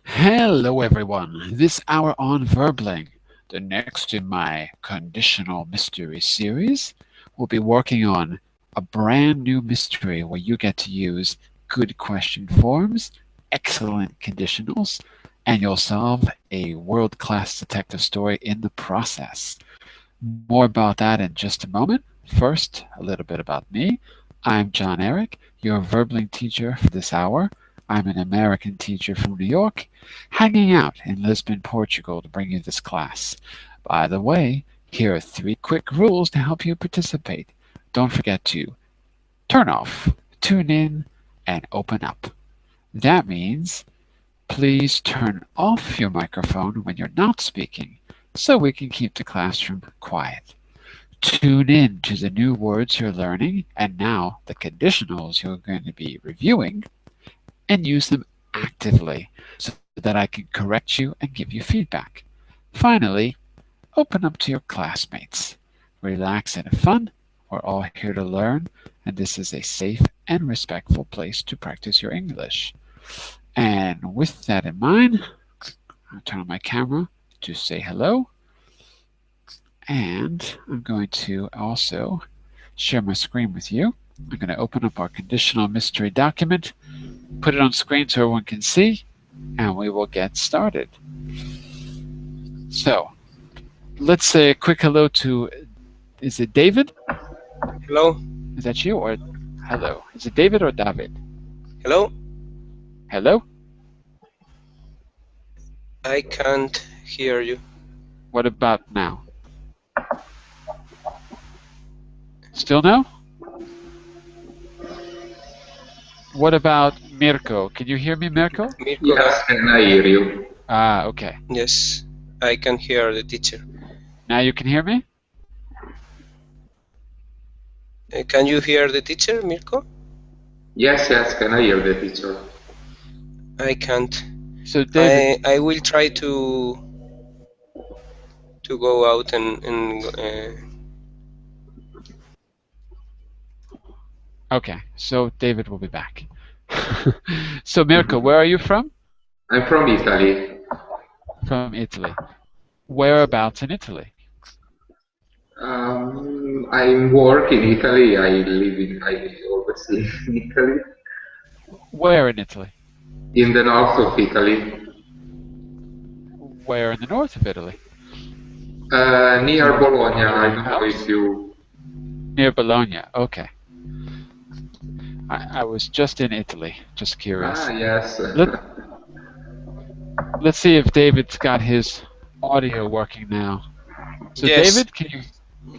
Hello everyone, this hour on Verbling, the next in my Conditional Mystery series, we'll be working on a brand new mystery where you get to use good question forms, excellent conditionals, and you'll solve a world-class detective story in the process. More about that in just a moment. First, a little bit about me. I'm Jon-Eric, your Verbling teacher for this hour. I'm an American teacher from New York, hanging out in Lisbon, Portugal to bring you this class. By the way, here are 3 quick rules to help you participate. Don't forget to turn off, tune in, and open up. That means please turn off your microphone when you're not speaking so we can keep the classroom quiet. Tune in to the new words you're learning and now the conditionals you're going to be reviewing and use them actively so that I can correct you and give you feedback. Finally, open up to your classmates. Relax and have fun. We're all here to learn, and this is a safe and respectful place to practice your English. And with that in mind, I'll turn on my camera to say hello. And I'm going to also share my screen with you. I'm going to open up our conditional mystery document, put it on screen so everyone can see, and we will get started. So, let's say a quick hello to, is it David? Hello. Is that you or hello? Is it David or David? Hello. Hello? I can't hear you. What about now? Still no? What about Mirko? Can you hear me, Mirko? Mirko. Yes, can I hear you? Ah, okay. Yes, I can hear the teacher. Now you can hear me? Can you hear the teacher, Mirko? Yes, can I hear the teacher? I can't. So David, I will try to go out and okay, so David will be back. So Mirko, where are you from? I'm from Italy. From Italy. Whereabouts in Italy? I work in Italy. I always live in Italy. Where in Italy? In the north of Italy. Where in the north of Italy? Near Bologna. I don't know House? if you... Near Bologna, okay. I was just in Italy, just curious. Ah, yes. Let's see if David's got his audio working now. So yes. David, can you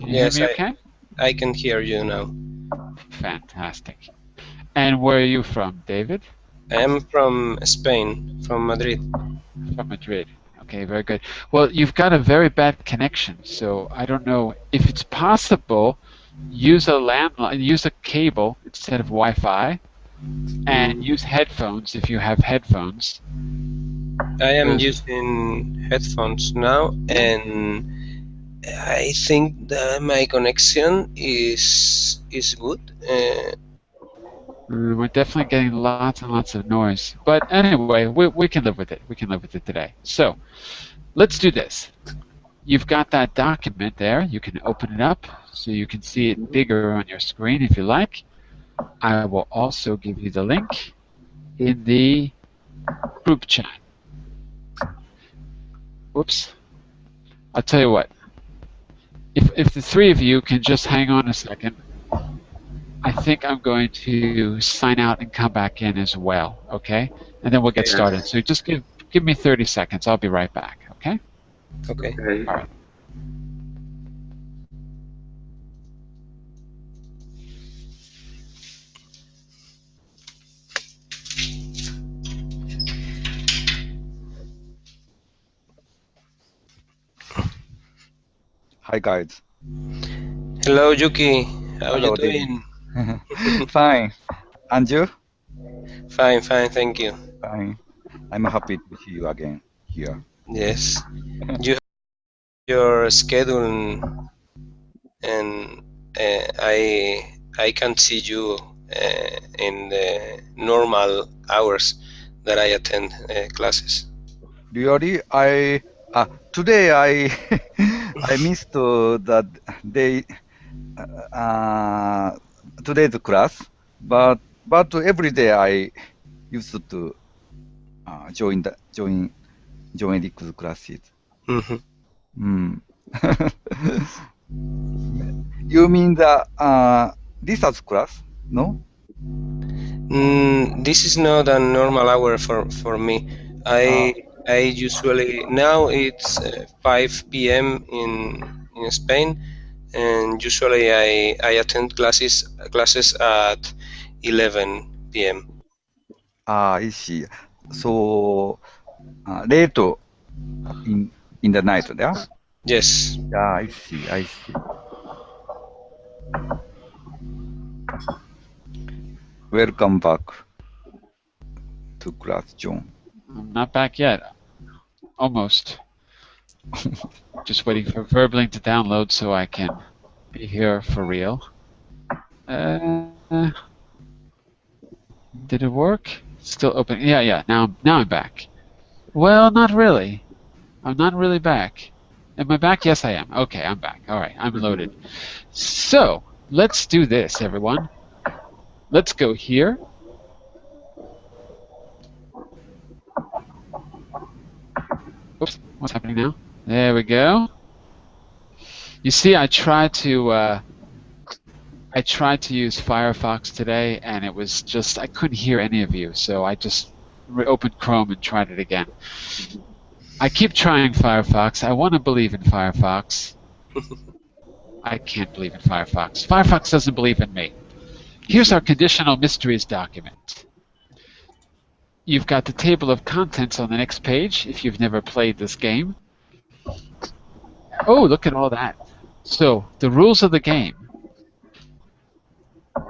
Yes, hear me okay? I can hear you now. Fantastic. And where are you from, David? I am from Spain, from Madrid. From Madrid. Okay, very good. Well, you've got a very bad connection, so I don't know if it's possible. Use a landline, use a cable instead of Wi-Fi, and use headphones if you have headphones. I am using headphones now, and I think that my connection is good. We're definitely getting lots and lots of noise, but anyway, we can live with it. We can live with it today. So let's do this. You've got that document there. You can open it up so you can see it bigger on your screen if you like. I will also give you the link in the group chat. Whoops. I'll tell you what. If the 3 of you can just hang on a second, I think I'm going to sign out and come back in as well, okay? And then we'll get started. So just give me 30 seconds. I'll be right back, okay? Okay. All right. Hi guys. Hello, Yuki. How are Hello, you doing? Fine. And you? Fine, thank you. Fine. I'm happy to see you again here. Yes. You have your schedule, and I can't see you in the normal hours that I attend classes. Really, today I I missed the day today's class, but every day I used to join Rick's classes. Mhm. Mm. You mean the research class? No? This is not a normal hour for me. Ah, I usually now it's 5 p.m. in Spain, and usually I attend classes at 11 p.m. I see. So late in in the night, yeah? Yes. Yeah, I see. I see. Welcome back to class, John. I'm not back yet. Almost. Just waiting for Verbling to download so I can be here for real. Did it work? Still open. Yeah. Now I'm back. Well, not really. I'm not really back. Am I back? Yes, I am. Okay, I'm back. All right, I'm loaded. So let's do this, everyone. Let's go here. Oops, what's happening now? There we go. You see, I tried to use Firefox today, and it was just I couldn't hear any of you, so I just reopened Chrome and tried it again. I keep trying Firefox. I want to believe in Firefox. I can't believe in Firefox. Firefox doesn't believe in me. Here's our Conditional Mysteries document. You've got the table of contents on the next page if you've never played this game. Oh, look at all that. So, the rules of the game.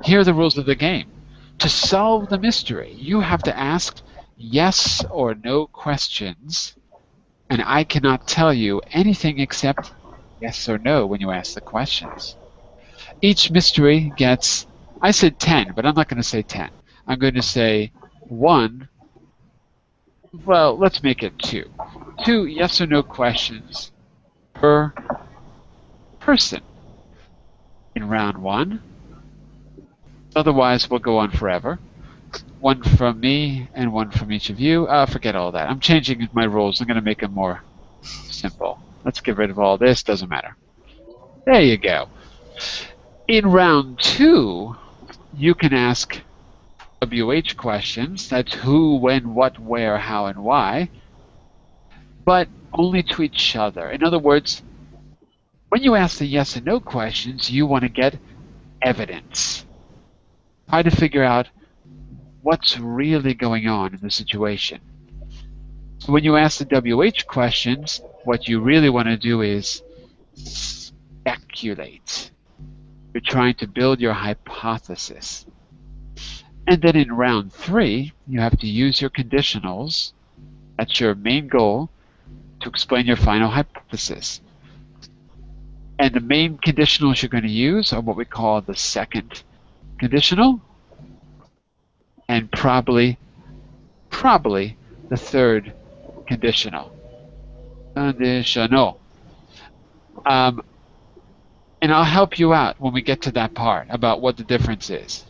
Here are the rules of the game. To solve the mystery, you have to ask yes or no questions, and I cannot tell you anything except yes or no when you ask the questions. Each mystery gets, I said 10, but I'm not going to say 10. I'm going to say 1. Well, let's make it 2. 2 yes or no questions per person in round 1. Otherwise, we'll go on forever. 1 from me and 1 from each of you. Forget all that. I'm changing my rules. I'm going to make them more simple. Let's get rid of all this. Doesn't matter. There you go. In round 2, you can ask WH questions. That's who, when, what, where, how, and why. But only to each other. In other words, when you ask the yes and no questions, you want to get evidence. Try to figure out what's really going on in the situation. So when you ask the WH questions, what you really want to do is speculate. You're trying to build your hypothesis. And then in round 3, you have to use your conditionals. That's your main goal to explain your final hypothesis. And the main conditionals you're going to use are what we call the second conditional and probably the third conditional. Conditional. And I'll help you out when we get to that part about what the difference is.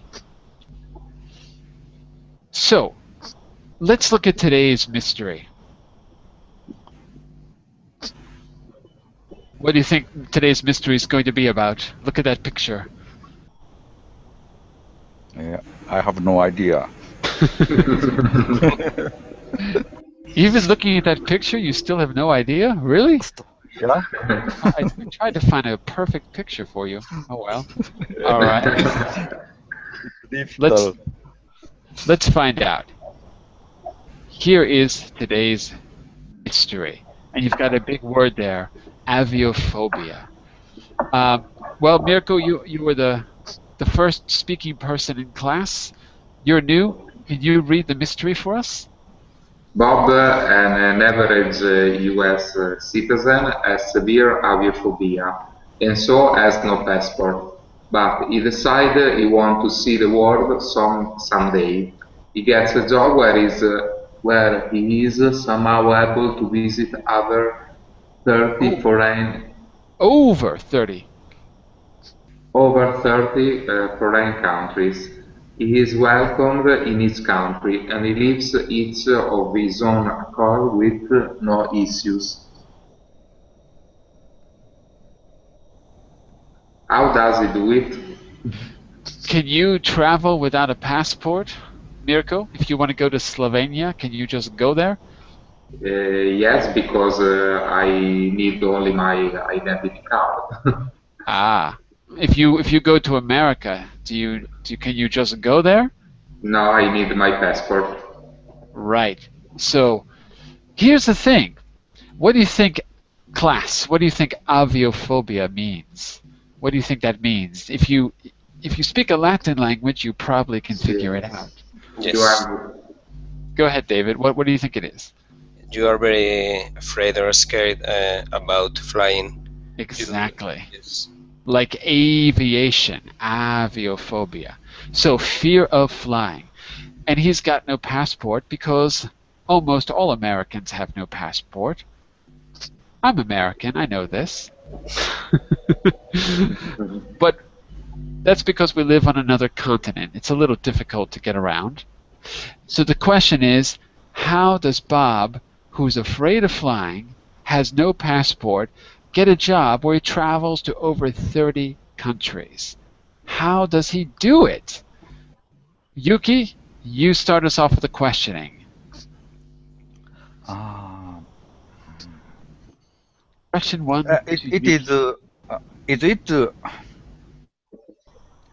So, let's look at today's mystery. What do you think today's mystery is going to be about? Look at that picture. Yeah, I have no idea. Even looking at that picture, you still have no idea? Really? Yeah. I tried to find a perfect picture for you. Oh well. All right. Let's find out. Here is today's mystery, and you've got a big word there, aviophobia. Well, Mirko, you were the first speaking person in class. You're new. Can you read the mystery for us? Bob, an average US citizen, has severe aviophobia and so has no passport. But he decided he wants to see the world someday. He gets a job where he's where he is somehow able to visit other 30 Oh, foreign over 30. over 30 foreign countries. He is welcomed in his country and he lives each of his own accord with no issues. How does he do it? Can you travel without a passport, Mirko? If you want to go to Slovenia, can you just go there? Yes, because I need only my identity card. Ah, if you go to America, can you just go there? Now I need my passport. Right. So here's the thing. What do you think, class? What do you think aviophobia means? What do you think that means? If you speak a Latin language, you probably can figure it out. You Yes. are Go ahead, David. What do you think it is? You are very afraid or scared about flying. Exactly. Yes. Like aviation, aviophobia. So fear of flying. And he's got no passport because almost all Americans have no passport. I'm American, I know this. But that's because we live on another continent. It's a little difficult to get around. So the question is, how does Bob, who's afraid of flying, has no passport, get a job where he travels to over 30 countries? How does he do it? Yuki, you start us off with the questioning. Uh, Question one. it is it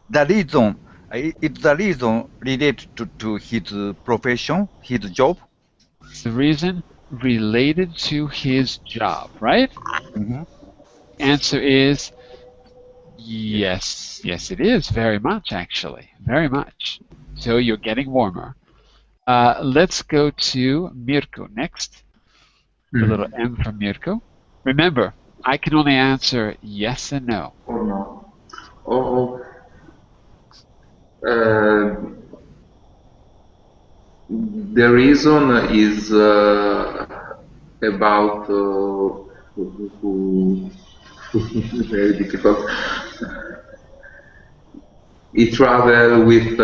the reason it's the reason related to his profession, his job? The reason related to his job, right? Mm-hmm. Answer is yes. Yes, it is. Very much, actually. Very much. So you're getting warmer. Let's go to Mirko next. The little M for Mirko. Remember, I can only answer yes and no. or no? Oh, uh, the reason is about very difficult. He travel with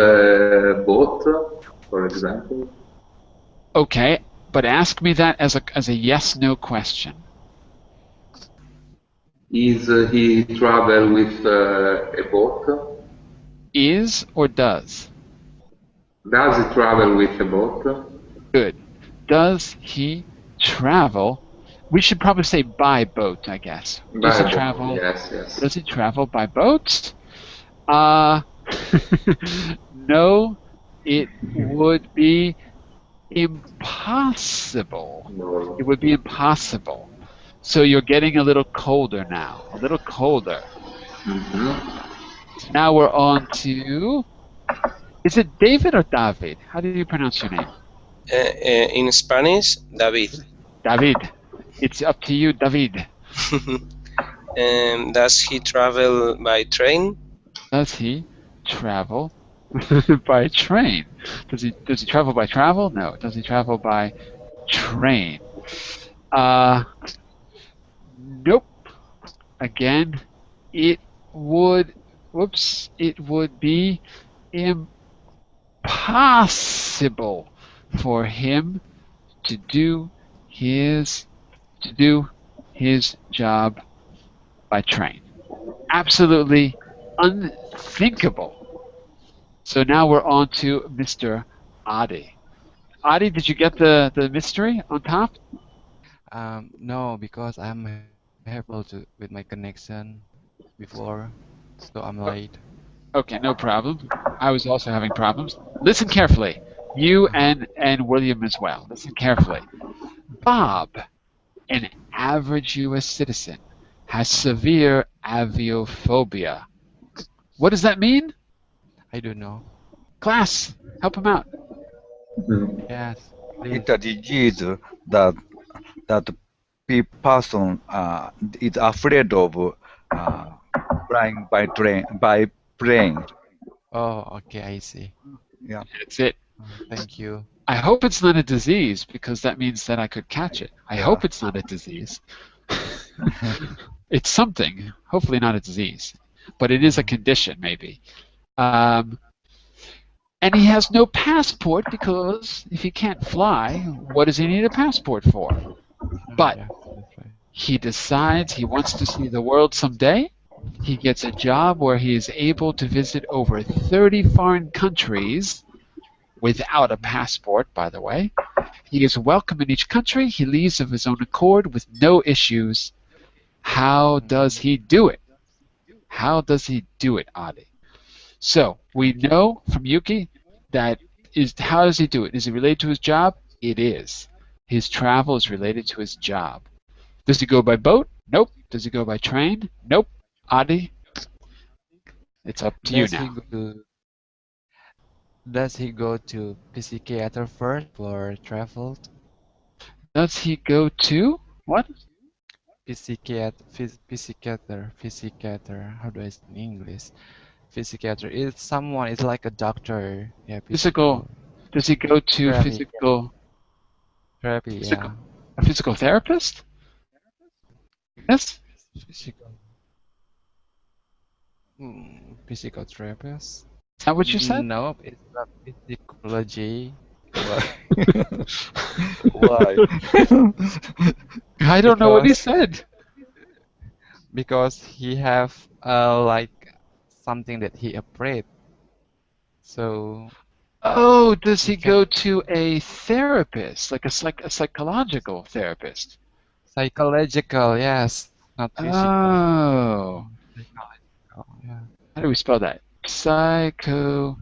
boat, for example. Okay, but ask me that as a yes-no question. Is he travel with a boat? Is or does? Does he travel with a boat? Good. Does he travel? We should probably say by boat, I guess. Does he By boat. travel? Yes, yes. Does he travel by boat? No, it would be impossible. No. It would be impossible. So you're getting a little colder now, a little colder. So now we're on to, is it David or David? How do you pronounce your name? In Spanish, David. David. It's up to you, David. Does he travel by train? Does he travel by train? Does he travel by travel? No. Does he travel by train? Nope. Again, it would be impossible for him to do his job by train. Absolutely unthinkable. So now we're on to Mr. Adi. Adi, did you get the mystery on top? No, because I'm having with my connection before, so I'm late. Okay, no problem. I was also having problems. Listen carefully. You and William as well. Listen carefully. Bob, an average U.S. citizen, has severe aviophobia. What does that mean? I don't know. Class, help him out. Yes, please. It's a disease that person is afraid of flying by plane. Oh, okay, I see. Yeah. That's it. Thank you. I hope it's not a disease because that means that I could catch it. I Yeah. hope it's not a disease. It's something, hopefully not a disease, but it is a condition maybe. Um, and he has no passport because if he can't fly, what does he need a passport for? But Yeah, that's right. he decides he wants to see the world someday. He gets a job where he is able to visit over 30 foreign countries without a passport, by the way. He is welcome in each country. He leaves of his own accord with no issues. How does he do it? How does he do it, Adi? So we know from Yuki that is how does he do it? Is it related to his job? It is. His travel is related to his job. Does he go by boat? Nope. Does he go by train? Nope. Adi, it's up to you Does he now. go to Does he go to psychiater first for travel? Does he go to what? Psychiater. How do I say in English? Psychiater is someone. It's like a doctor. Yeah, Physical. Does he go to therapy. Therapy. physical Yeah, a physical therapist? Yes. physical. Physical therapist. Is that what you said? Nope, it's not psychology. Why? I don't know what he Because said. because he have like something that he afraid. So Oh, does he he can go to a therapist, like a psychological therapist? psychological, yes, not physical. Oh, Psychological, yeah. how do we spell that? Psychological.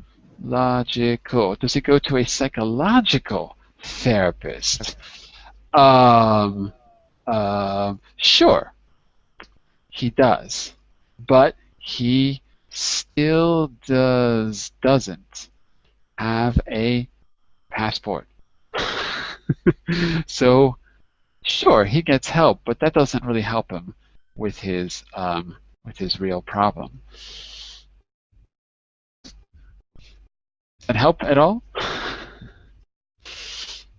Does he go to a psychological therapist? Um, sure, he does, but he still doesn't have a passport. So sure, he gets help, but that doesn't really help him with his real problem. Does that help at all?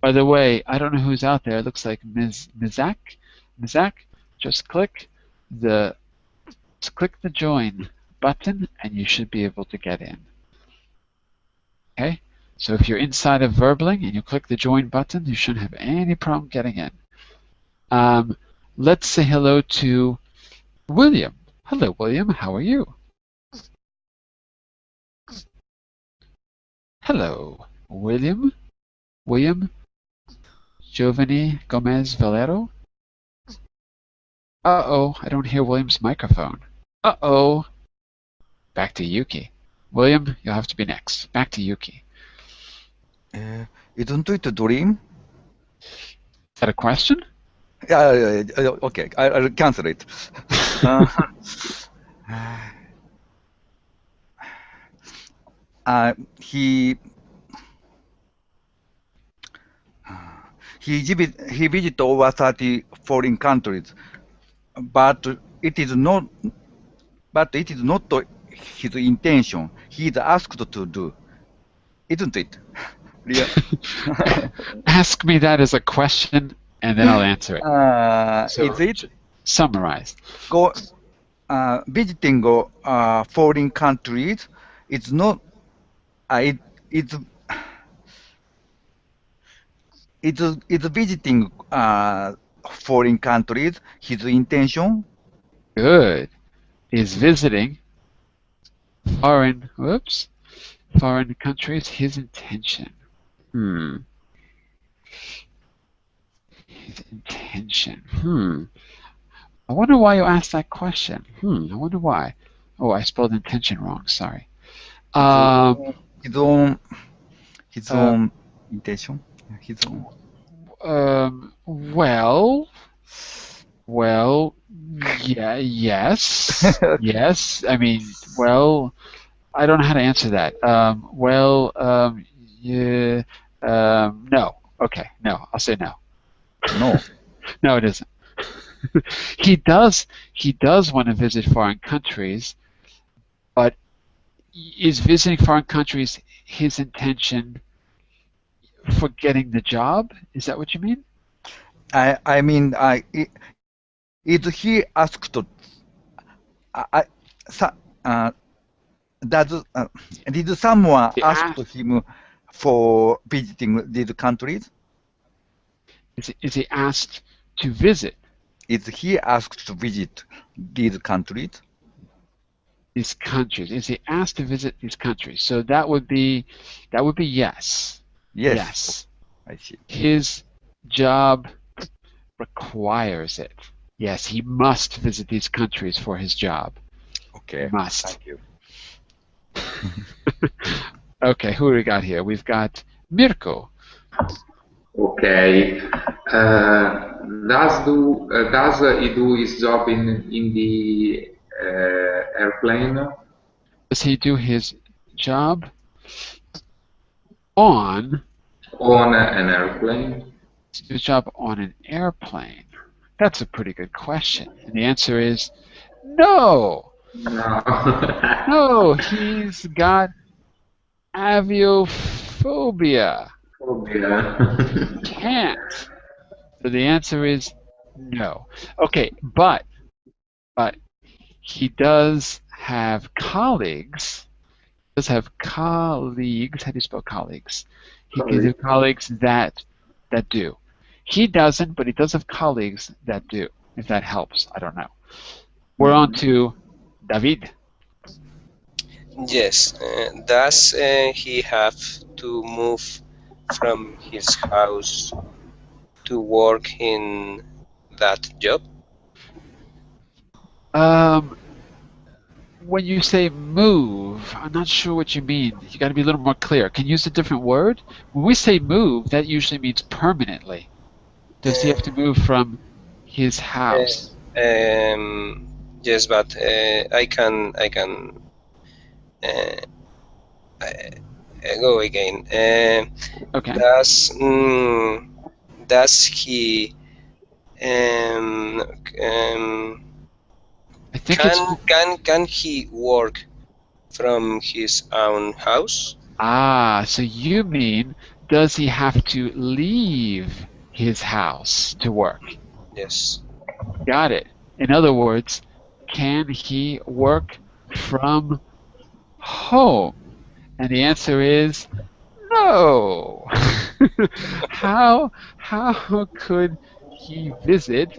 By the way, I don't know who's out there. It looks like Ms. Mizak. Mizak, just click the join button and you should be able to get in. Okay? So if you're inside of Verbling and you click the join button, you shouldn't have any problem getting in. Let's say hello to William. Hello, William. How are you? Hello, William. William Giovanni Gomez Valero. Uh-oh, I don't hear William's microphone. Uh-oh. Back to Yuki. William, you'll have to be next. Back to Yuki. Isn't it a dream? Is that a question? Okay, I'll cancel it. Uh, he visited over 30 foreign countries, but it is not his intention. He is asked to do, isn't it? Yeah. Ask me that as a question, and then I'll answer it. So, Is it summarize. visiting foreign countries? It's not. It's visiting foreign countries his intention? Good. Is visiting foreign countries his intention. His intention. I wonder why you asked that question. I wonder why. Oh, I spelled intention wrong. Sorry. His own intention. His own. Well, yeah, yes, yes. I mean, well, I don't know how to answer that. Yeah, no. Okay, no. I'll say no. No. No, it isn't. He does want to visit foreign countries, but is visiting foreign countries his intention for getting the job? Is that what you mean? I mean, is he asked? I, sa, does did someone He asked asked, him for visiting these countries? is he asked to visit Is he asked to visit these countries? these countries? Is he asked to visit these countries? So that would be yes. Yes. Yes. I see. His job requires it. Yes, he must visit these countries for his job. Okay. Must. Thank you. Okay, who do we got here? We've got Mirko. Okay. Does he do his job in the airplane? Does he do his job on On an airplane? his job on an airplane? That's a pretty good question. And the answer is no. No. No, he's got aviophobia. Phobia. Can't. So the answer is no. Okay, but he does have colleagues. Does have colleagues. How do you spell colleagues? He does have colleagues that do. He doesn't, but he does have colleagues that do. If that helps, I don't know. We're on to David. Yes. Does he have to move from his house to work in that job? When you say move, I'm not sure what you mean. You got to be a little more clear. Can you use a different word? When we say move, that usually means permanently. Does he have to move from his house? Yes, but I can go again. Okay. Does he um, um, I think it's can he work from his own house? so you mean does he have to leave his house to work? Yes. Got it. In other words, can he work from home? And the answer is no. how could he visit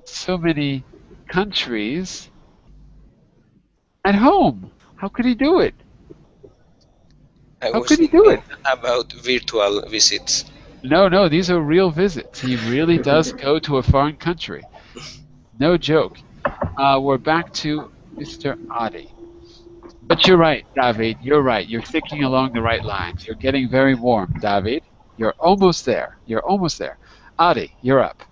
so many countries at home? How could he do it? I How was could he do thinking it? about virtual visits. No, these are real visits. He really does go to a foreign country. No joke. We're back to Mr. Adi. But you're right, David. You're right. You're thinking along the right lines. You're getting very warm, David. You're almost there. You're almost there. Adi, you're up.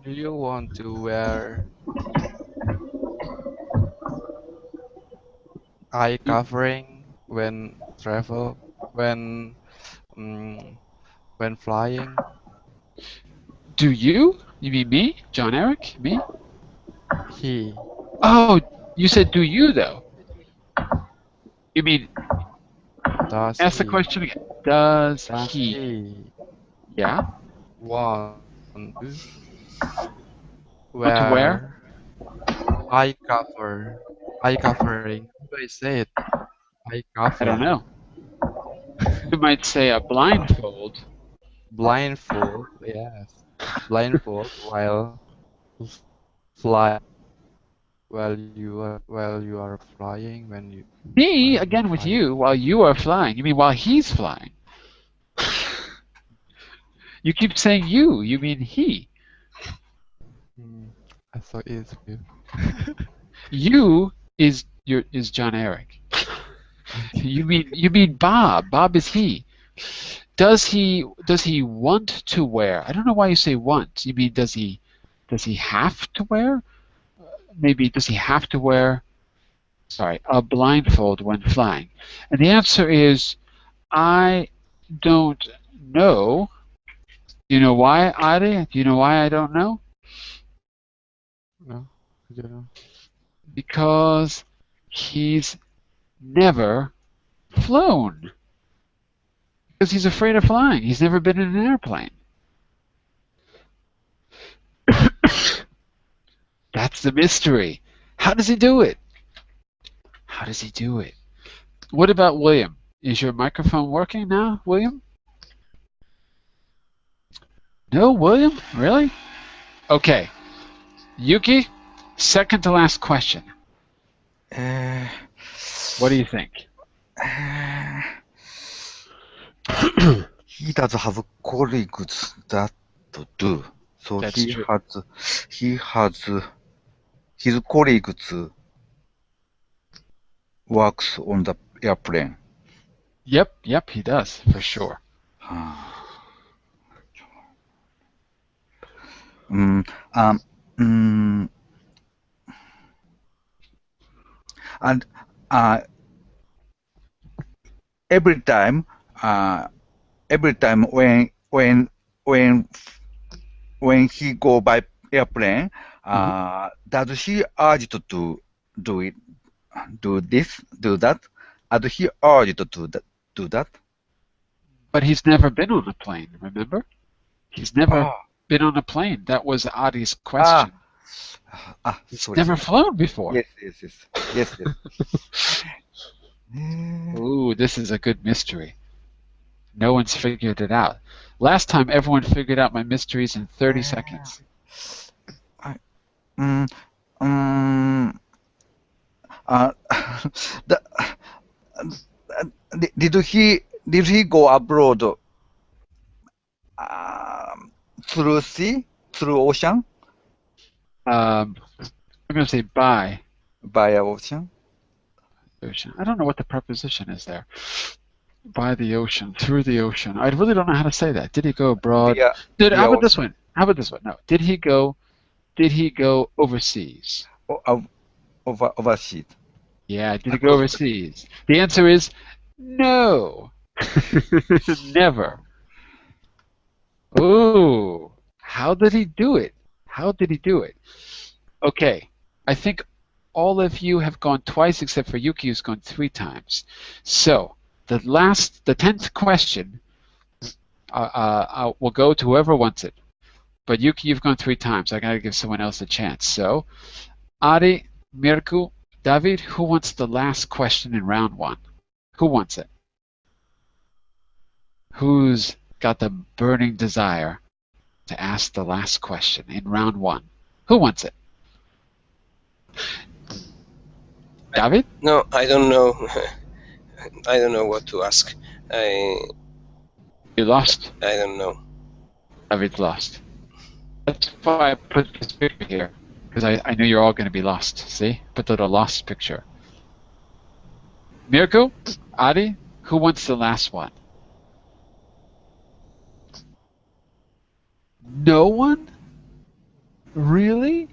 Do you want to wear eye covering when travel when mm, when flying? Do you? You mean me? Jon-Eric? Me? He Oh, you said do you, though? You mean, does ask the he question again. Does does he? he Yeah? want to Want to wear? wear eye covering? How do I say it? Eye I don't cover. know. You might say a blindfold. Blindfold, yes. Blindfold while fly while you are flying Me, while you again with flying. you, while you are flying. You mean while he's flying. You keep saying you. You mean he. Hmm, I thought it's you. You is Jon-Eric. Okay. You mean Bob. Bob is he. Does he want to wear? I don't know why you say want. You mean does he have to wear? Maybe does he have to wear a blindfold when flying? And the answer is I don't know. Do you know why, Adi? Do you know why I don't know? No, I don't know. Because he's never flown. Because he's afraid of flying. He's never been in an airplane. That's the mystery. How does he do it? How does he do it? What about William? Is your microphone working now, William? No, William? Really? Okay. Yuki, second to last question. What do you think? He does have colleagues that do. So That's he true. has his colleagues works on the airplane. Yep, he does, for sure. And every time when he go by airplane, does he urge to do it, do that? Does he urge to do that? But he's never been on a plane, remember? He's never been on a plane. That was Adi's question. He's sorry. never flown before. Yes. Ooh, this is a good mystery. No one's figured it out. Last time, everyone figured out my mysteries in 30 seconds. Did he go abroad through sea, through ocean? I'm going to say by Ocean. ocean. I don't know what the preposition is there. By the ocean, through the ocean. I really don't know how to say that. Did he go abroad? How about this one? No. Did he go overseas? Overseas. Yeah, did he go overseas? The answer is no. Never. Ooh, how did he do it? Okay, I think all of you have gone twice except for Yuki, who's gone 3 times. So, the 10th question will go to whoever wants it. But Yuki, you've gone 3 times. I gotta give someone else a chance. So, Ari, Mirko, David, who wants the last question in round 1? Who wants it? Who's got the burning desire to ask the last question in round 1? Who wants it? David? No, I don't know. I don't know what to ask. You lost? I don't know. David's lost. That's why I put this picture here, because I knew you're all going to be lost. See? Put the lost picture. Mirko? Adi? Who wants the last one? No one? Really?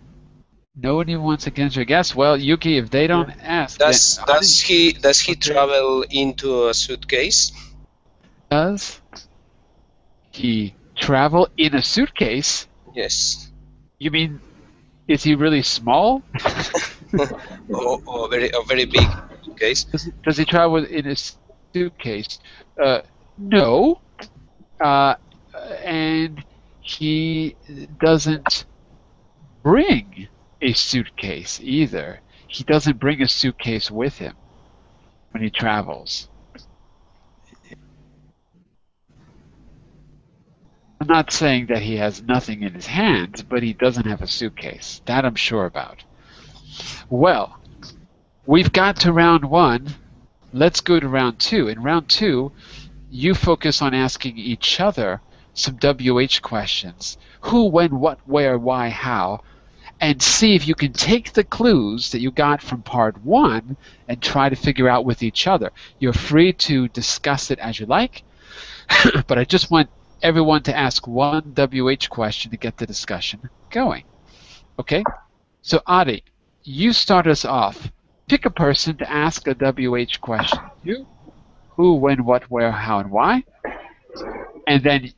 No one even wants against your guess? Well, Yuki, if they don't ask... Does he travel into a suitcase? Does he travel in a suitcase? Yes. You mean, is he really small? or very big suitcase? Does he travel in a suitcase? No. And he doesn't bring a suitcase either. He doesn't bring a suitcase with him when he travels. I'm not saying that he has nothing in his hands, but he doesn't have a suitcase. That I'm sure about. Well, we've got to round 1. Let's go to round 2. In round 2, you focus on asking each other some WH questions. Who, when, what, where, why, how, and see if you can take the clues that you got from part 1 and try to figure out with each other. You're free to discuss it as you like, but I just want everyone to ask one WH question to get the discussion going. Okay? So Adi, you start us off. Pick a person to ask a WH question to. Who, when, what, where, how, and why. And then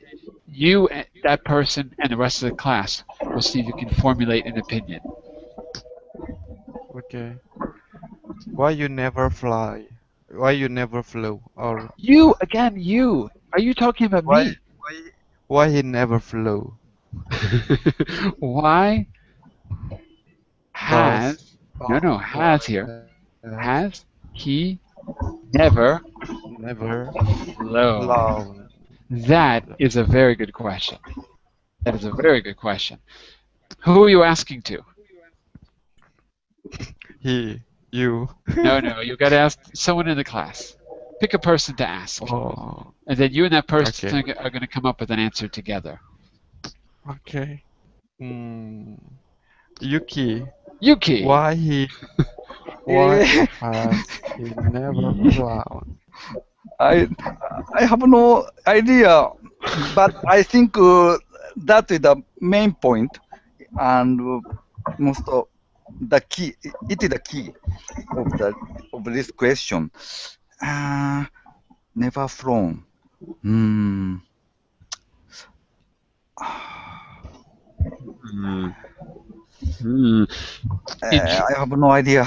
you, that person, and the rest of the class will see if you can formulate an opinion. Okay. Why you never fly? why you never flew? Or You again, you. Are you talking about why me? why he never flew? Why Does has no has here has he never never flown? flown. That is a very good question. That is a very good question. Who are you asking to? He, you. No, you got to ask someone in the class. Pick a person to ask, Oh, and then you and that person okay, are going to come up with an answer together. okay. Hmm. Yuki, Yuki. why has he never flown? I I have no idea, but I think that is the main point, and most of the key. It is the key of this question. Never flown. Hmm. Hmm. Hmm. In, tr- I have no idea.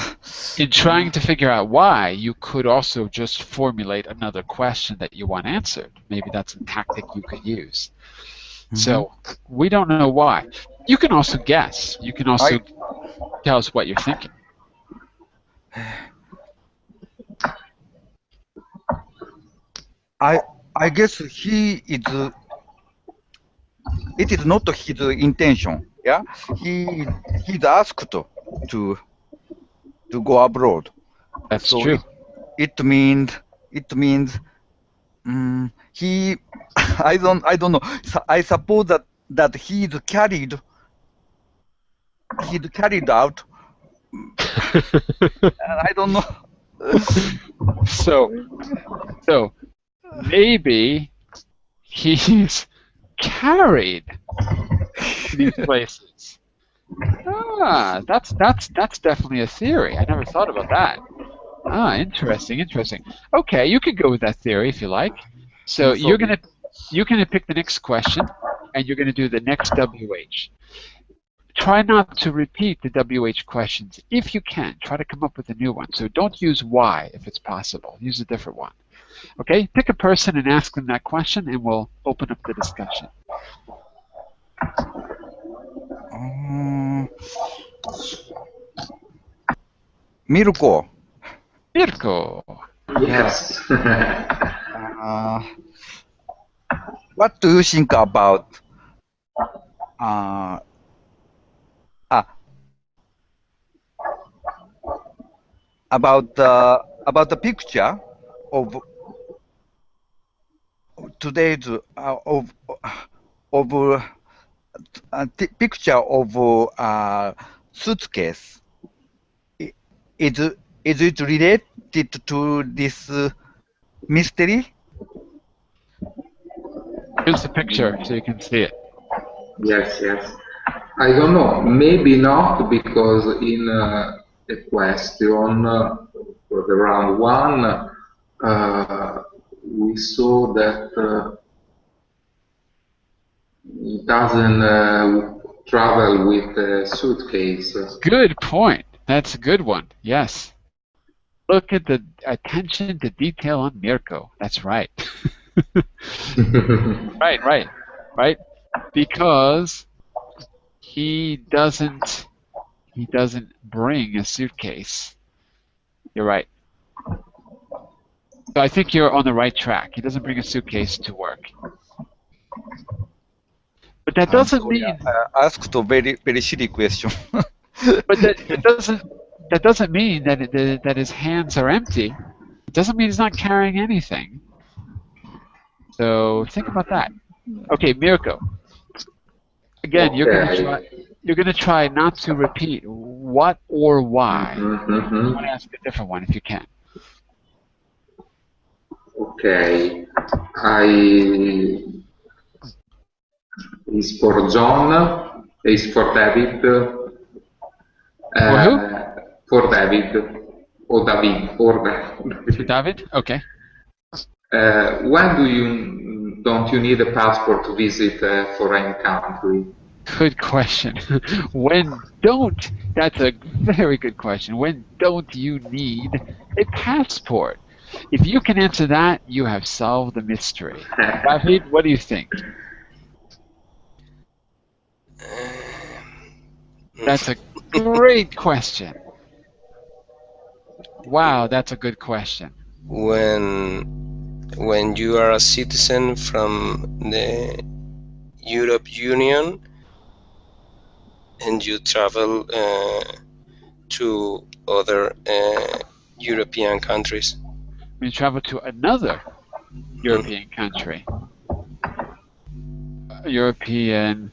in trying to figure out why, you could also just formulate another question that you want answered. Maybe that's a tactic you could use. So we don't know why. You can also guess. You can also tell us what you're thinking. I guess he is. It is not his intention. Yeah, he's asked to go abroad. That's So true. it means he. I don't know. I suppose that he's carried out. And I don't know. So maybe he's carried to these places. That's definitely a theory. I never thought about that. Interesting. Okay, you could go with that theory if you like. So you're gonna pick the next question, and you're gonna do the next WH. Try not to repeat the WH questions if you can. Try to come up with a new one. So don't use why if it's possible. Use a different one. Okay? Pick a person and ask them that question, and we'll open up the discussion. Mirko. Yes. What do you think about the picture of today's picture of suitcase? Is it related to this mystery? Here's the picture so you can see it. Yes. I don't know. Maybe not, because in a question for the round one, we saw that he doesn't travel with a suitcase. Good point. That's a good one. Yes. Look at the attention to detail on Mirko. That's right. Right. Because he doesn't bring a suitcase. You're right. So I think you're on the right track. He doesn't bring a suitcase to work. But that doesn't mean I asked a very very silly question. but that doesn't mean that his hands are empty. It doesn't mean he's not carrying anything. So think about that. Okay, Mirko. Again, Okay. you're gonna try not to repeat what or why. Mm-hmm. You want to ask a different one if you can. Okay. Is for John, is for David. For who? For David. Or David. For David? Okay. When don't you need a passport to visit a foreign country? Good question. That's a very good question. When don't you need a passport? If you can answer that, you have solved the mystery. David, what do you think? That's a great question. Wow, that's a good question. When you are a citizen from the Europe Union and you travel to other European countries. We travel to another European country. European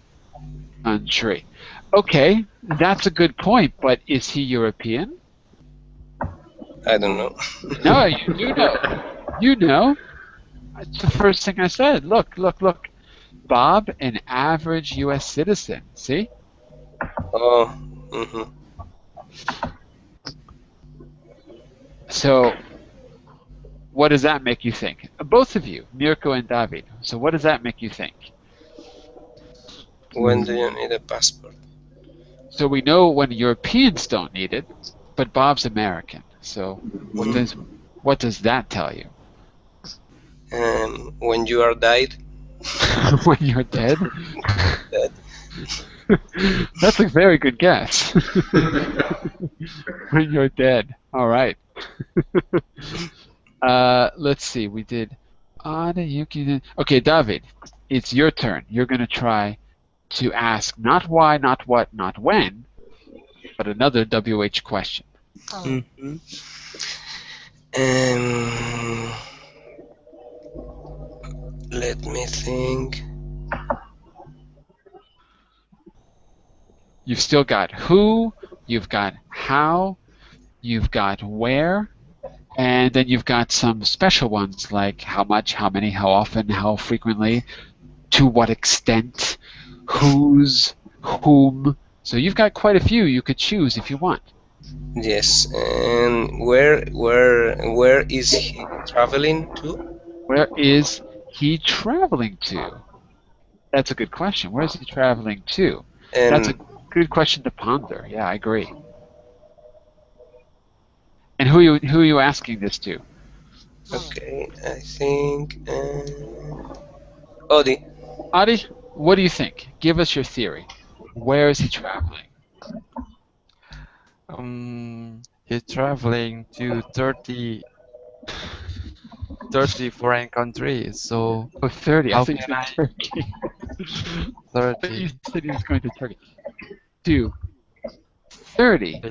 country. Okay, that's a good point, but is he European? I don't know. No, you do know. You know. That's the first thing I said. Look, look, look. Bob, an average U.S. citizen. See? Oh, mm-hmm. So, what does that make you think? Both of you, Mirko and David. So, what does that make you think? When do you need a passport? So we know when Europeans don't need it, but Bob's American. So, what does that tell you? When you are died. When you're dead? Dead. That's a very good guess. When you're dead. All right. Let's see. We did Ada, Yuki. Okay, David, it's your turn. You're going to try to ask not why, not what, not when, but another WH question. Mm-hmm. Let me think. You've still got who, you've got how, you've got where, and then you've got some special ones like how much, how many, how often, how frequently, to what extent, whose, whom. So you've got quite a few you could choose if you want. Yes, and where is he traveling to? Where is he traveling to? That's a good question. Where is he traveling to? That's a good question to ponder. Yeah, I agree. And who are you asking this to? Okay, I think Odi. Adi, what do you think? Give us your theory. Where is he traveling? He's traveling to 30 foreign countries. So Oh, 30. I how thought can you I? said Turkey. I thought 30 you said he was going to Turkey. To 30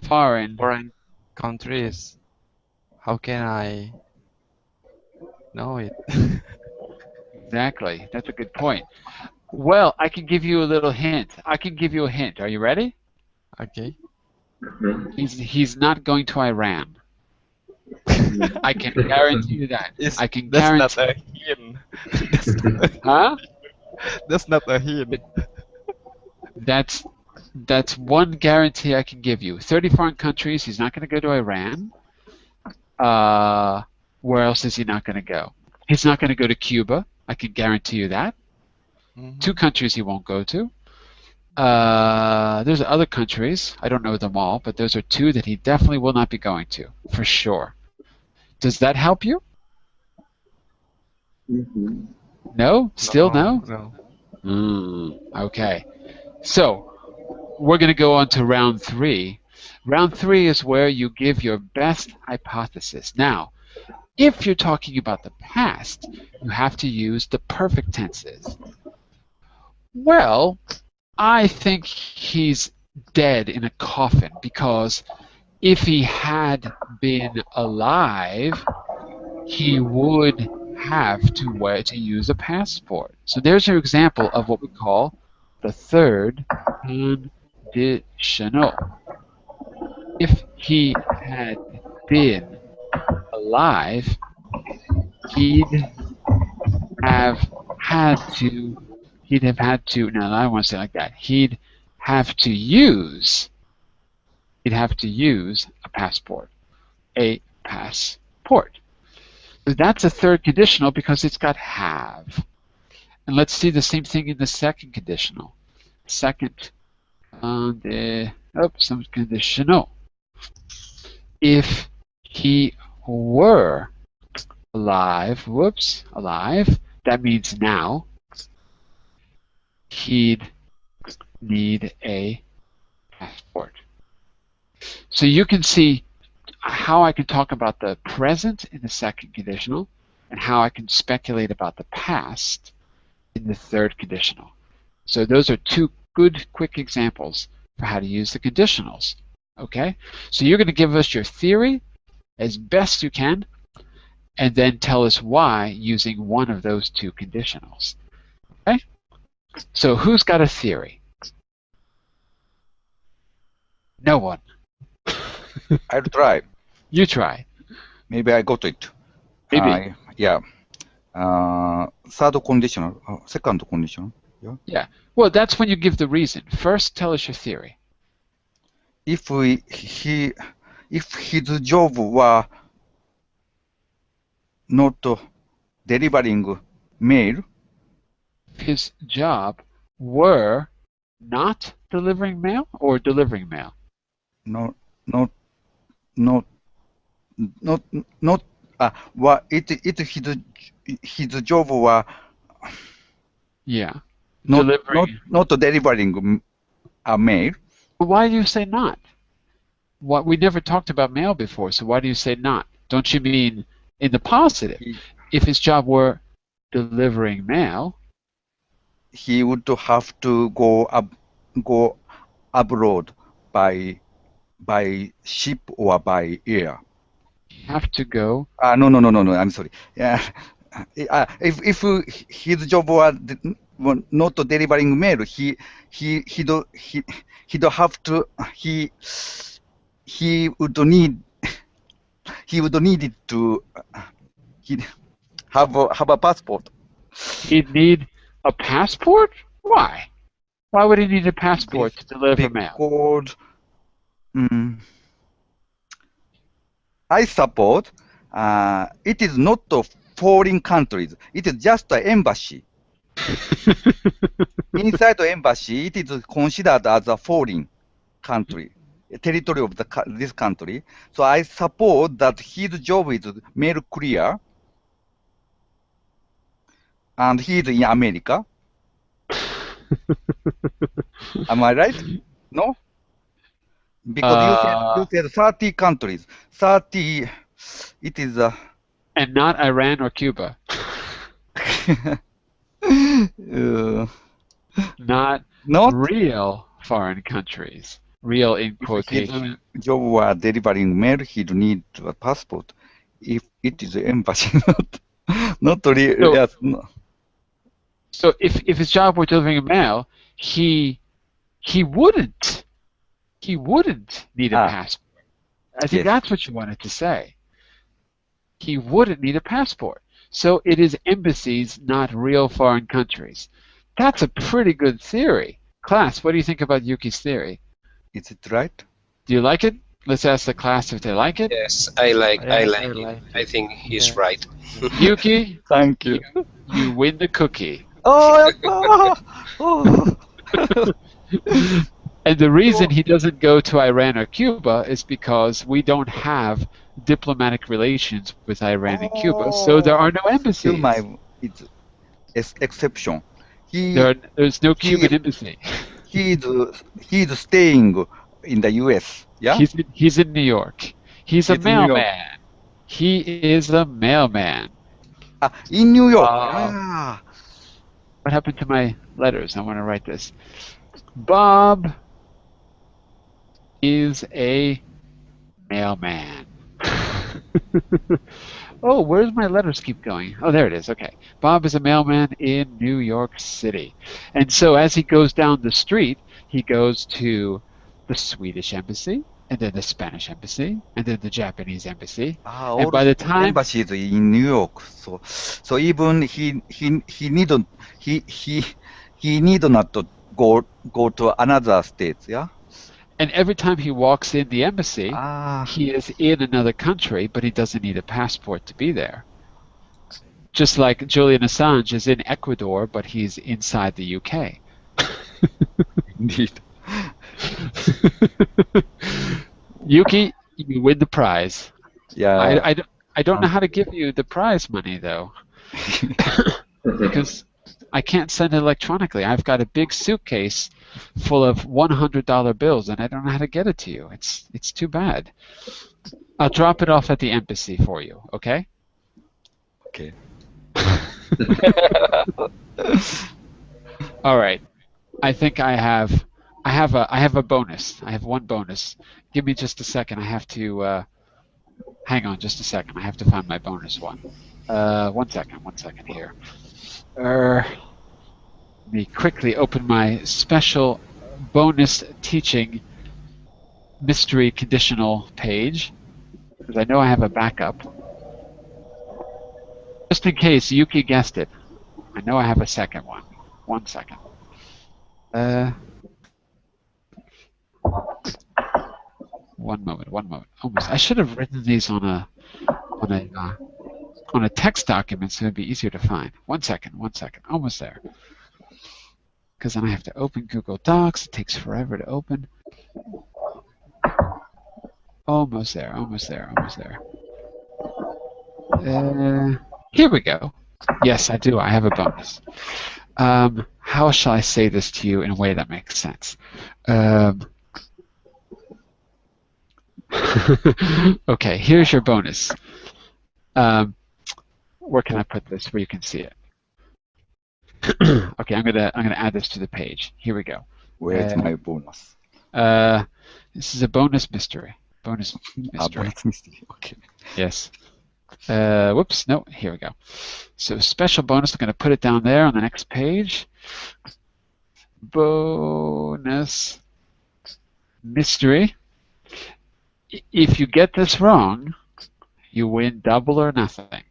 foreign countries. How can I know it? Exactly. That's a good point. Well, I can give you a little hint. I can give you a hint. Are you ready? Okay. He's not going to Iran. I can guarantee you that. I can That's guarantee. not a hint. Huh? That's not a hint. That's one guarantee I can give you. 30 foreign countries. He's not going to go to Iran. Where else is he not going to go? He's not going to go to Cuba. I can guarantee you that. Mm-hmm. 2 countries he won't go to. There's other countries. I don't know them all, but those are 2 that he definitely will not be going to, for sure. Does that help you? Mm-hmm. No? Still no? No. Okay. So, we're going to go on to round 3. Round 3 is where you give your best hypothesis. Now, if you're talking about the past, you have to use the perfect tenses. Well, I think he's dead in a coffin because if he had been alive, he would have to use a passport. So there's your example of what we call the third conditional. If he had been alive, he'd have had to, no, I don't want to say it like that. He'd have to use a passport. A passport. So that's a third conditional because it's got have. And let's see the same thing in the second conditional. Second conditional. If he were alive, whoops, alive, that means now, he'd need a passport. So you can see how I can talk about the present in the second conditional and how I can speculate about the past in the third conditional. So those are two good quick examples for how to use the conditionals. Okay? So you're going to give us your theory as best you can and then tell us why using one of those two conditionals. Okay? So who's got a theory? No one. I'll try. You try. Maybe I got it. Maybe. Yeah. Third conditional, second conditional. Yeah. Yeah. Well, that's when you give the reason. First, tell us your theory. If his job were not delivering mail, His job were not delivering mail or delivering mail? not his job were Yeah. not delivering a mail. Why do you say not? What we never talked about mail before, so why do you say not? Don't you mean in the positive? If his job were delivering mail, he would have to go abroad by ship or by air. have to go. No. I'm sorry. Yeah. If his job were not delivering mail, he would need to have a passport. He'd need a passport? Why? Why would he need a passport to deliver mail? Because I suppose it is not a foreign countries. It is just an embassy. Inside the embassy, it is considered as a foreign country, a territory of this country. So I suppose that his job is mail courier, and he is in America. Am I right? No? Because you said 30 countries. 30, it is and not Iran or Cuba. Not real foreign countries. Real in quotation. If his job were delivering mail, he'd need a passport. If it is an embassy, not real. So, yes, no. So if his job were delivering mail, he wouldn't need a passport. I think that's what you wanted to say. He wouldn't need a passport. So it is embassies, not real foreign countries. That's a pretty good theory. Class, what do you think about Yuki's theory? Is it right? Do you like it? Let's ask the class if they like it. Yes, I like it. I think he's right. Yuki, thank you. You win the cookie. And the reason he doesn't go to Iran or Cuba is because we don't have diplomatic relations with Iran and Cuba, so there are no embassies. It's exception. There's no Cuban embassy. He's staying in the U.S. Yeah. He's in New York. He's a mailman. He is a mailman. In New York. What happened to my letters? I want to write this. Bob is a mailman. Oh, where's my letters keep going? Oh, there it is. Okay. Bob is a mailman in New York City. And so as he goes down the street, he goes to the Swedish embassy, and then the Spanish embassy, and then the Japanese embassy. And by the time embassies in New York, so even he need not to go to another state, yeah. And every time he walks in the embassy, he is in another country, but he doesn't need a passport to be there. Just like Julian Assange is in Ecuador, but he's inside the UK. Indeed. Yuki, you win the prize. Yeah. I don't know how to give you the prize money though, because I can't send it electronically. I've got a big suitcase full of $100 bills, and I don't know how to get it to you. It's too bad. I'll drop it off at the embassy for you. Okay? Okay. All right. I think I have a bonus. I have one bonus. Give me just a second. I have to hang on just a second. I have to find my bonus one. One second here. Let me quickly open my special bonus teaching mystery conditional page, because I know I have a backup. Just in case Yuki guessed it, I know I have a second one. 1 second. One moment. Almost. I should have written these on a text document so it'd be easier to find. 1 second. Almost there. Because then I have to open Google Docs. It takes forever to open. Almost there. Here we go. Yes, I do. I have a bonus. How shall I say this to you in a way that makes sense? Okay, here's your bonus. Where can I put this where you can see it? Okay, I'm gonna add this to the page. Here we go. Where's my bonus? This is a bonus mystery. Bonus mystery. Okay. Yes. Whoops. No. Here we go. So special bonus. I'm going to put it down there on the next page. Bonus mystery. If you get this wrong, you win double or nothing.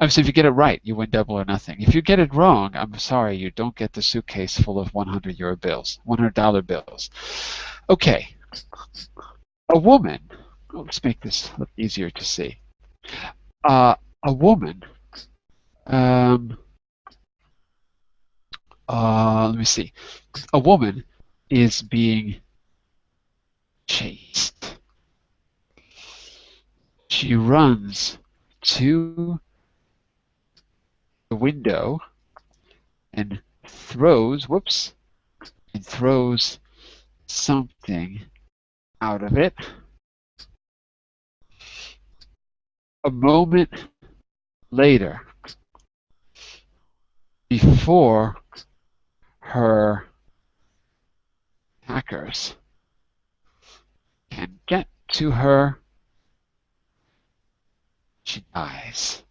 So if you get it right, you win double or nothing. If you get it wrong, I'm sorry, you don't get the suitcase full of $100 bills. Okay. A woman. Let's make this look easier to see. A woman. Let me see. A woman is being chased. She runs to the window and throws something out of it. A moment later, before her attackers can get to her, she dies.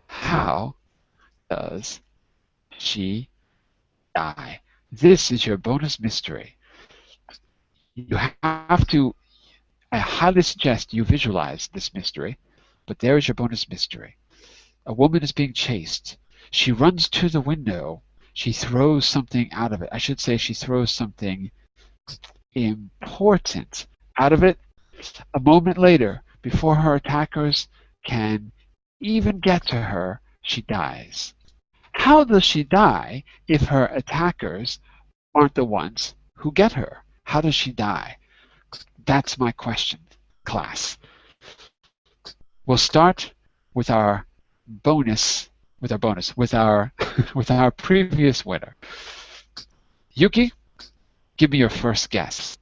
How does she die? This is your bonus mystery. You have to, I highly suggest you visualize this mystery, but there is your bonus mystery. A woman is being chased. She runs to the window. She throws something out of it. I should say she throws something important out of it. A moment later, before her attackers can even get to her, she dies. How does she die if her attackers aren't the ones who get her? How does she die? That's my question, class. We'll start with our with our previous winner. Yuki, give me your first guess.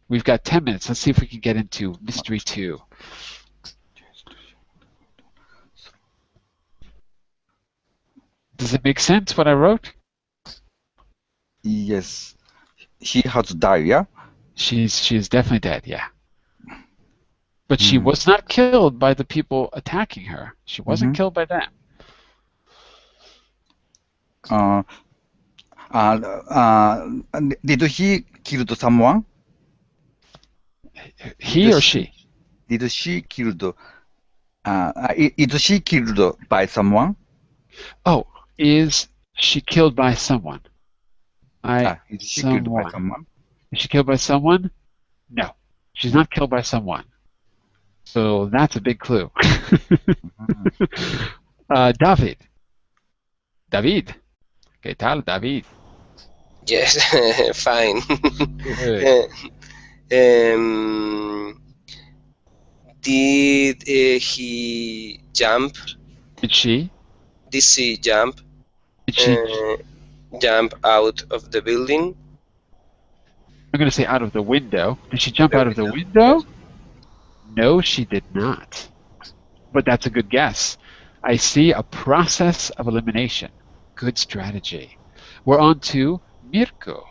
We've got 10 minutes. Let's see if we can get into Mystery 2. Does it make sense what I wrote? Yes. She has died, yeah? She's definitely dead, yeah. But she was not killed by the people attacking her. She wasn't killed by them. Did he kill someone? He or she? Did she killed? Is she killed by someone? Oh, is she killed by someone? Is she killed by someone? Is she killed by someone? No, she's not killed by someone. So that's a big clue. David. ¿Qué tal, David? Yes, fine. Did he jump? Did she? Did she jump? Did she? Jump out of the building? I'm going to say out of the window. Did she jump The out of the window? window? No, she did not. But that's a good guess. I see a process of elimination. Good strategy. We're on to Mirko.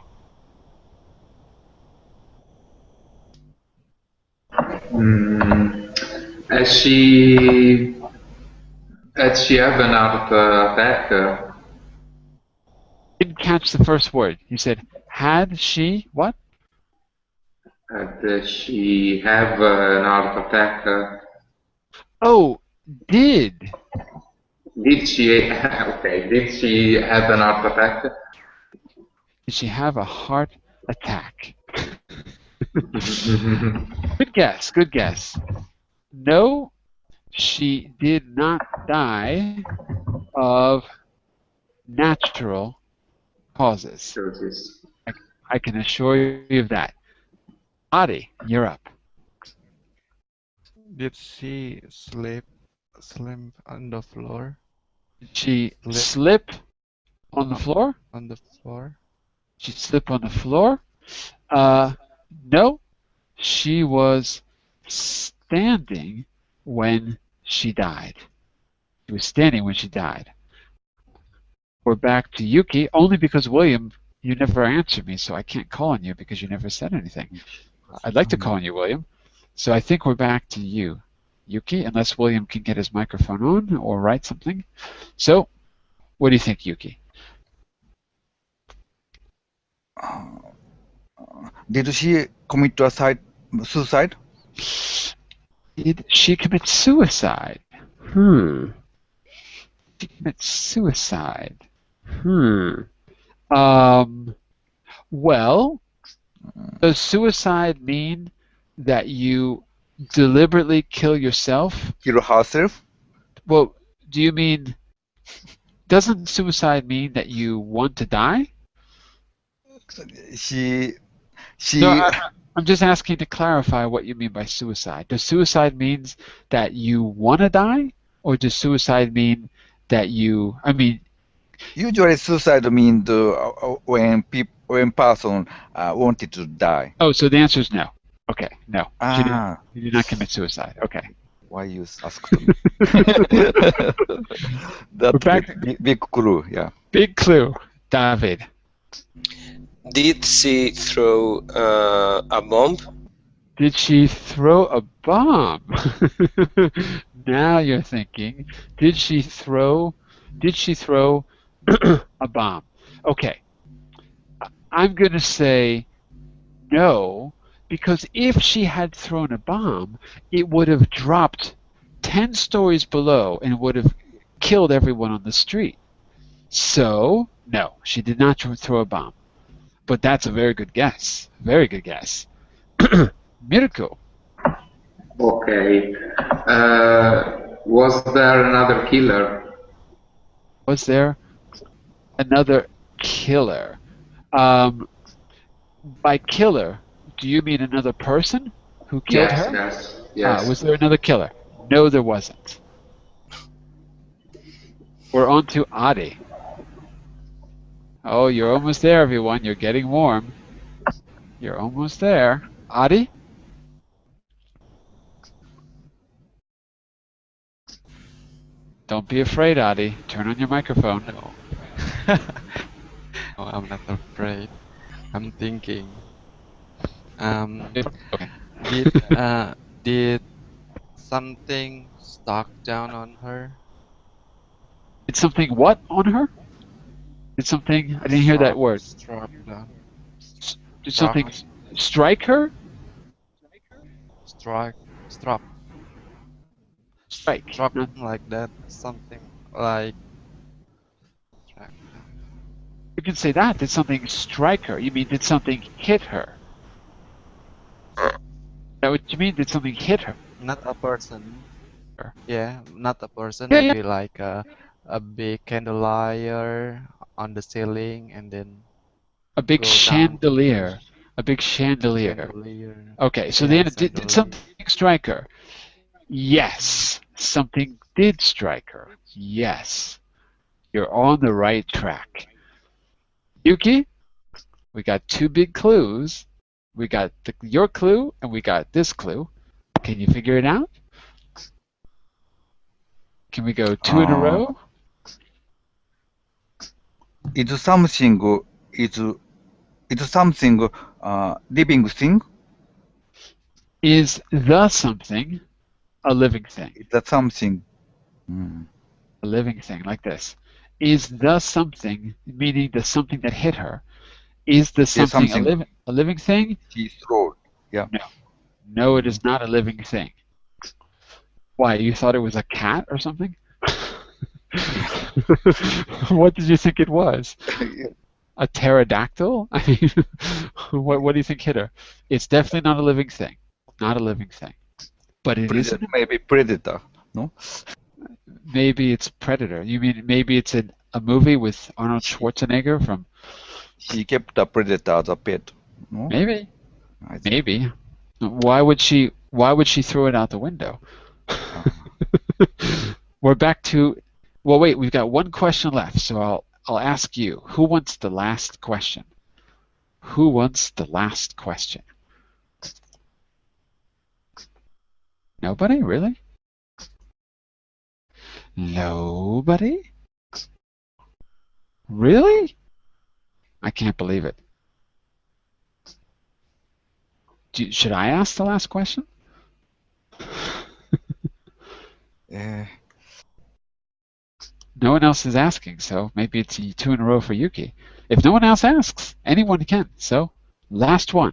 Has she have an heart attack? Didn't catch the first word. You said, had she what? Does she have an heart attack? Oh, did. Did she? Okay. Did she have an heart attack? Did she have a heart attack? Good guess, good guess. No, she did not die of natural causes. I can assure you of that. Adi, you're up. Did she slip on the floor? Did she slip on the floor? On the floor? She slipped on the floor? No, she was standing when she died. She was standing when she died. We're back to Yuki, only because William, you never answered me, so I can't call on you because you never said anything. I'd like to call on you, William. So I think we're back to you, Yuki, unless William can get his microphone on or write something. So, what do you think, Yuki? Did she commit suicide? Did she commit suicide? She commit suicide. Well, does suicide mean that you deliberately kill yourself? Kill herself? Well, do you mean, doesn't suicide mean that you want to die? No, I'm just asking to clarify what you mean by suicide. Does suicide mean that you want to die? Or does suicide mean that you, usually suicide means when person wanted to die. Oh, so the answer is no. Okay, no. Ah. She did not commit suicide. Okay. Why you asked me? That's big clue, yeah. Big clue. David. Did she throw a bomb? Did she throw a bomb? Now you're thinking. Did she throw a bomb? Okay. I'm going to say no, because if she had thrown a bomb, it would have dropped 10 stories below and would have killed everyone on the street. So, no, she did not throw a bomb. But that's a very good guess. Very good guess. Mirko. Okay. Was there another killer? Was there another killer? By killer, do you mean another person who killed her? Yes. Was there another killer? No, there wasn't. We're on to Adi. Oh, you're almost there, everyone. You're getting warm. You're almost there. Adi? Don't be afraid, Adi. Turn on your microphone. No. No, I'm not afraid. I'm thinking. Okay. Did something stuck down on her? Did something what on her? Did something? I didn't hear that word. Struck down. Did something strike her? Strike. Strike. Struck like that. Something like. You can say that. Did something strike her? You mean did something hit her? Is that what you mean? Did something hit her? Not a person. Yeah, not a person. Yeah, Maybe like a big candelier on the ceiling, and then a big chandelier. down. A big chandelier. Chandelier. Okay, so yeah, then did something strike her? Yes, something did strike her. Yes, you're on the right track. Yuki, we got two big clues. We got your clue and we got this clue. Can you figure it out? Can we go two in a row? Is something living thing? Is the something a living thing? Is that something? A living thing, like this. Is the something, meaning the something that hit her, is the something something. a living thing? She threw. Yeah. No. No, it is not a living thing. Why, you thought it was a cat or something? What did you think it was? A pterodactyl? I mean, what do you think hit her? It's definitely not a living thing. Not a living thing. But it is. Maybe predator. No. Maybe it's Predator. You mean maybe it's in a movie with Arnold Schwarzenegger from? She kept the predator as a pet. No. Maybe. Maybe. Why would she throw it out the window? We're back to. Well, wait. We've got one question left, so I'll ask you. Who wants the last question? Who wants the last question? Nobody? Really? Nobody? Really? I can't believe it. Should I ask the last question? No one else is asking, so maybe it's two in a row for Yuki. If no one else asks, anyone can. So, last one.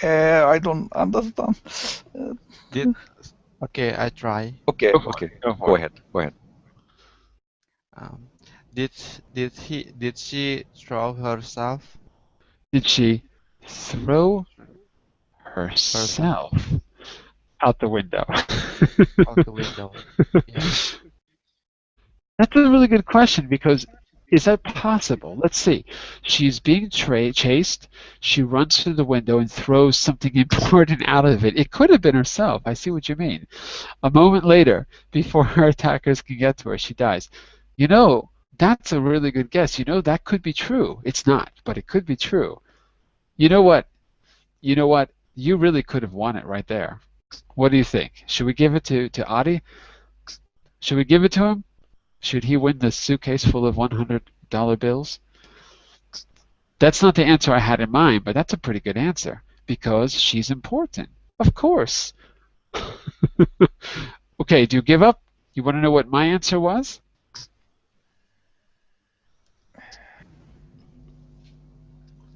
I don't understand. Okay, I try. Okay. Go ahead. Did she throw herself? Did she throw herself out the window? Out the window. Yeah. That's a really good question because is that possible? Let's see. She's being chased. She runs through the window and throws something important out of it. It could have been herself. I see what you mean. A moment later, before her attackers can get to her, she dies. You know, that's a really good guess. You know, that could be true. It's not, but it could be true. You know what? You really could have won it right there. What do you think? Should we give it to Adi? Should we give it to him? Should he win the suitcase full of $100 bills? That's not the answer I had in mind, but that's a pretty good answer because she's important. Of course. Okay, do you give up? You want to know what my answer was?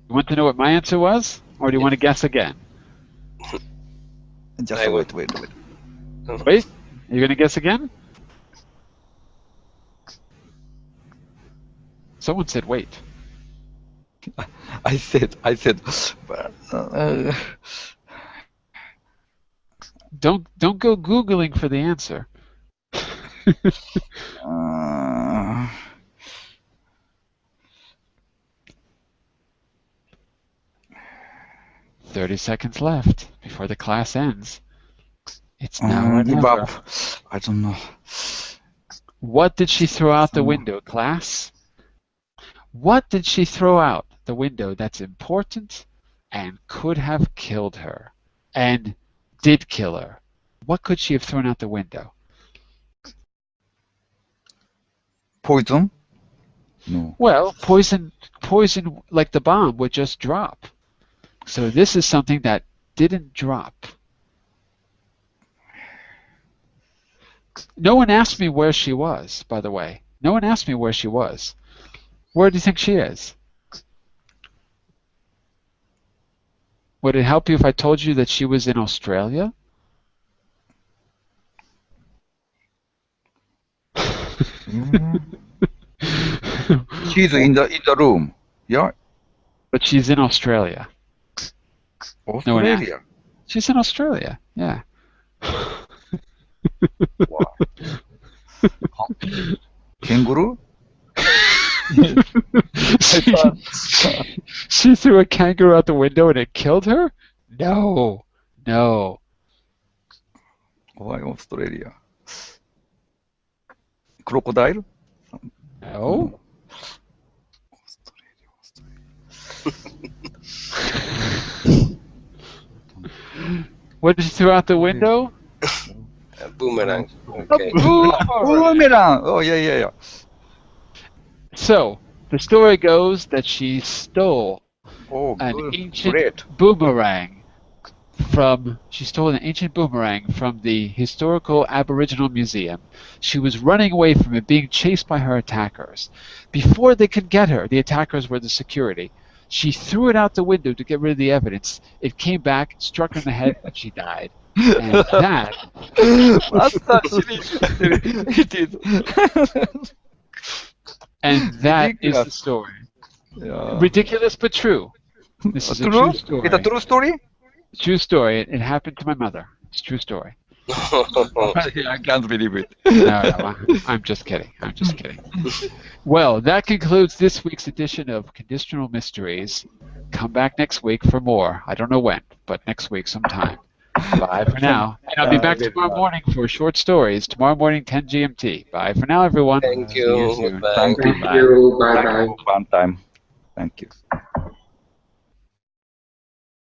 You want to know what my answer was? Or do you want to guess again? Just wait. Wait? You're going to guess again? Someone said wait. I said. Don't go Googling for the answer. 30 seconds left before the class ends. It's now or give never. up. I don't know. What did she throw out the window, class? What did she throw out the window that's important and could have killed her and did kill her? What could she have thrown out the window? Poison? No. Well, poison like the bomb would just drop. So this is something that didn't drop. No one asked me where she was, by the way. No one asked me where she was. Where do you think she is? Would it help you if I told you that she was in Australia? She's in the room. Yeah. But she's in Australia. Australia. She's in Australia. Yeah. Wow. Kangaroo? She threw a kangaroo out the window and it killed her? No. Why Australia? Crocodile? No. What did you throw out the window? A boomerang. A Okay. boomerang! Oh, yeah. So, the story goes that she stole Oh, an good. ancient Great. boomerang from the historical Aboriginal Museum. She was running away from it, being chased by her attackers. Before they could get her, the attackers were the security. She threw it out the window to get rid of the evidence. It came back, struck her in the head, and she died. And that It is. and that is the Ridiculous. story. Yeah. Ridiculous but true. This is a true story. It's a true story? True story. It happened to my mother. It's a true story. I can't believe it. No, I'm just kidding. Well, that concludes this week's edition of Conditional Mysteries. Come back next week for more. I don't know when, but next week sometime. Bye for now. And I'll be back tomorrow morning for short stories. Tomorrow morning, 10 GMT. Bye for now, everyone. Thank See you you. soon. Bye. Thank you. Thank you. Bye Thank bye. you for fun time. Thank you.